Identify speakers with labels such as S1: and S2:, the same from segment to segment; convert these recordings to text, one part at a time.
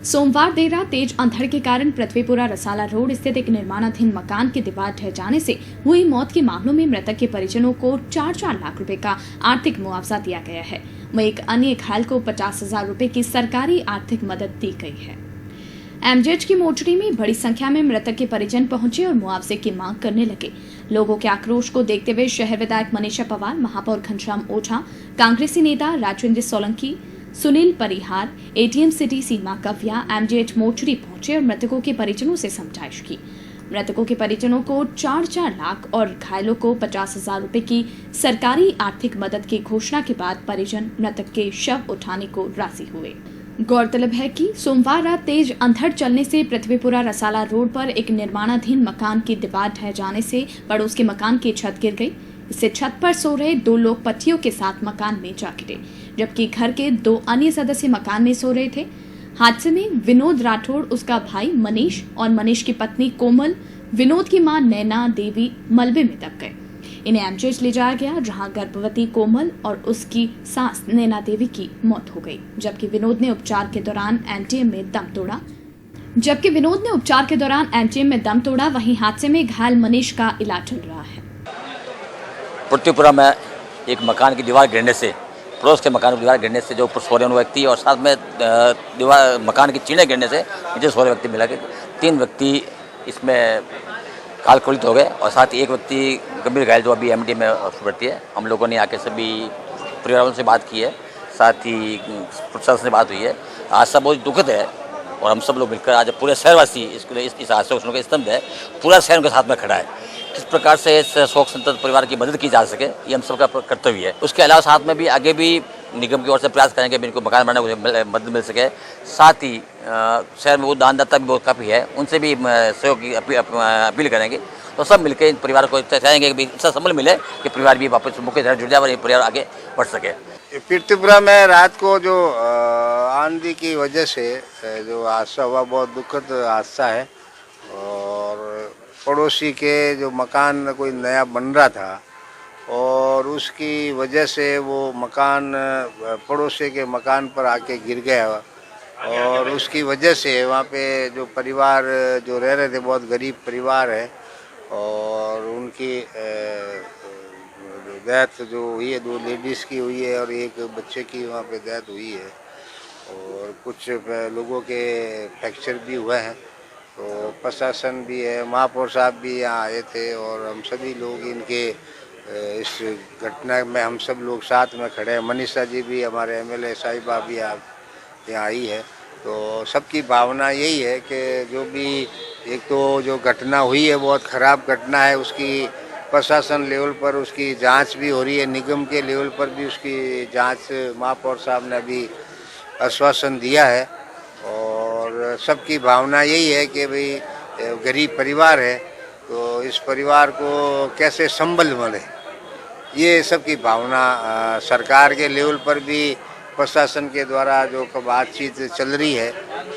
S1: सोमवार देर रात तेज अंधड़ के कारण पृथ्वीपुरा रसाला रोड स्थित एक निर्माणाधीन मकान की दीवार ढह जाने से हुई मौत के मामलों में मृतक के परिजनों को 4-4 लाख रुपए का आर्थिक मुआवजा दिया गया है। वहीं एक अन्य घायल को 50,000 रुपए की सरकारी आर्थिक मदद दी गई है। एमजेएच की मोटरी में बड़ी संख्या में मृतक के परिजन पहुंचे और मुआवजे की मांग करने लगे। लोगों के आक्रोश को देखते हुए शहर विधायक मनीषा पवार, महापौर घनश्याम ओझा, कांग्रेसी नेता राजेंद्र सोलंकी, सुनील परिहार, एटीएम सिटी सीमा कव्या एमजेएच मोटरी पहुंचे और मृतकों के परिजनों से समझाइश की। मृतकों के परिजनों को 4-4 लाख और घायलों को 50,000 रुपए की सरकारी आर्थिक मदद की घोषणा के बाद परिजन मृतक के शव उठाने को राजी हुए। गौरतलब है कि सोमवार रात तेज अंधड़ चलने से पृथ्वीपुरा रसाला रोड पर एक निर्माणाधीन मकान की दीवार ढह जाने से पड़ोस के मकान की छत गिर गई। इससे छत पर सो रहे 2 लोग पट्टियों के साथ मकान में जा गिरे, जबकि घर के 2 अन्य सदस्य मकान में सो रहे थे। हादसे में विनोद राठौड़, उसका भाई मनीष और मनीष की पत्नी कोमल, विनोद की मां नैना देवी मलबे में दब गए। इन्हें एमजेएच ले जाया गया, जहां गर्भवती कोमल और उसकी सास नैना देवी की मौत हो गई, जबकि विनोद ने उपचार के दौरान एमटीएम में दम तोड़ा। वहीं हादसे में घायल मनीष का इलाज चल रहा है।
S2: पृथ्वीपुरा में एक मकान की दीवार गिरने से, पड़ोस के मकान की दीवार गिरने से जो ऊपर सो रहे व्यक्ति और साथ में दीवार मकान की चीनें गिरने से नीचे सो रहे व्यक्ति मिला के 3 व्यक्ति इसमें कालकुलित हो गए और साथ ही एक व्यक्ति गंभीर घायल जो अभी एमडी में भर्ती है। हम लोगों ने आके सभी परिवारों से बात की है, साथ ही प्रशासन से बात हुई है। हादसा बहुत दुखद है और हम सब लोग मिलकर आज पूरे शहरवासी इस हादसे को स्तंभ है, पूरा शहर उनके साथ में खड़ा है। किस प्रकार से इस शोक संतप्त परिवार की मदद की जा सके, ये हम सबका कर्तव्य है। उसके अलावा साथ में भी आगे भी निगम की ओर से प्रयास करेंगे भी इनको मकान बनाने को मदद मिल सके। साथ ही शहर में वो दानदाता भी बहुत काफ़ी है, उनसे भी सहयोग की अपील करेंगे। तो सब मिलकर इन परिवार को चाहेंगे कि इसका संबल मिले कि परिवार भी वापस मुख्य धारा जुड़ जाए और ये परिवार आगे बढ़ सके।
S3: पृथ्वीपुरा में रात को जो आंधी की वजह से जो हादसा हुआ, बहुत दुखद हादसा है। और पड़ोसी के जो मकान कोई नया बन रहा था और उसकी वजह से वो मकान पड़ोसी के मकान पर आके गिर गया और उसकी वजह से वहाँ पे जो परिवार जो रह रहे थे, बहुत गरीब परिवार है और उनकी डेथ जो हुई है, 2 लेडीज़ की हुई है और एक बच्चे की वहाँ पे डेथ हुई है और कुछ लोगों के फ्रैक्चर भी हुए हैं। तो प्रशासन भी है, महापौर साहब भी यहाँ आए थे और हम सभी लोग इनके इस घटना में हम सब लोग साथ में खड़े हैं। मनीषा जी भी, हमारे एमएलए साहिबा भी यहाँ आई है। तो सबकी भावना यही है कि जो भी एक तो जो घटना हुई है बहुत ख़राब घटना है, उसकी प्रशासन लेवल पर उसकी जांच भी हो रही है, निगम के लेवल पर भी उसकी जांच महापौर साहब ने अभी आश्वासन दिया है। और सबकी भावना यही है कि भाई गरीब परिवार है तो इस परिवार को कैसे संबल मिले, ये सबकी भावना सरकार के लेवल पर भी प्रशासन के द्वारा जो बातचीत चल रही है।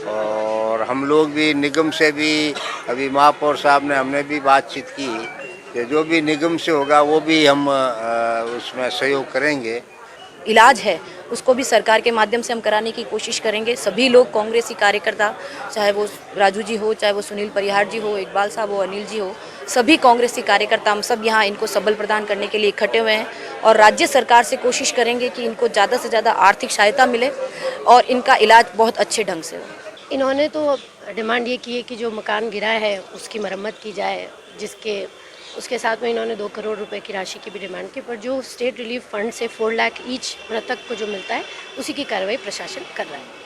S3: और हम लोग भी निगम से भी अभी महापौर साहब ने हमने भी बातचीत की कि जो भी निगम से होगा वो भी हम उसमें सहयोग करेंगे।
S4: इलाज है उसको भी सरकार के माध्यम से हम कराने की कोशिश करेंगे। सभी लोग कांग्रेसी कार्यकर्ता, चाहे वो राजू जी हो, चाहे वो सुनील परिहार जी हो, इकबाल साहब हो, अनिल जी हो, सभी कांग्रेसी कार्यकर्ता हम सब यहाँ इनको सबल प्रदान करने के लिए इकट्ठे हुए हैं और राज्य सरकार से कोशिश करेंगे कि इनको ज़्यादा से ज़्यादा आर्थिक सहायता मिले और इनका इलाज बहुत अच्छे ढंग से हो।
S5: इन्होंने तो डिमांड ये की है कि जो मकान गिरा है उसकी मरम्मत की जाए, उसके साथ में इन्होंने 2 करोड़ रुपए की राशि की भी डिमांड की, पर जो स्टेट रिलीफ फंड से 4 लाख ईच मृतक को जो मिलता है उसी की कार्रवाई प्रशासन कर रहा है।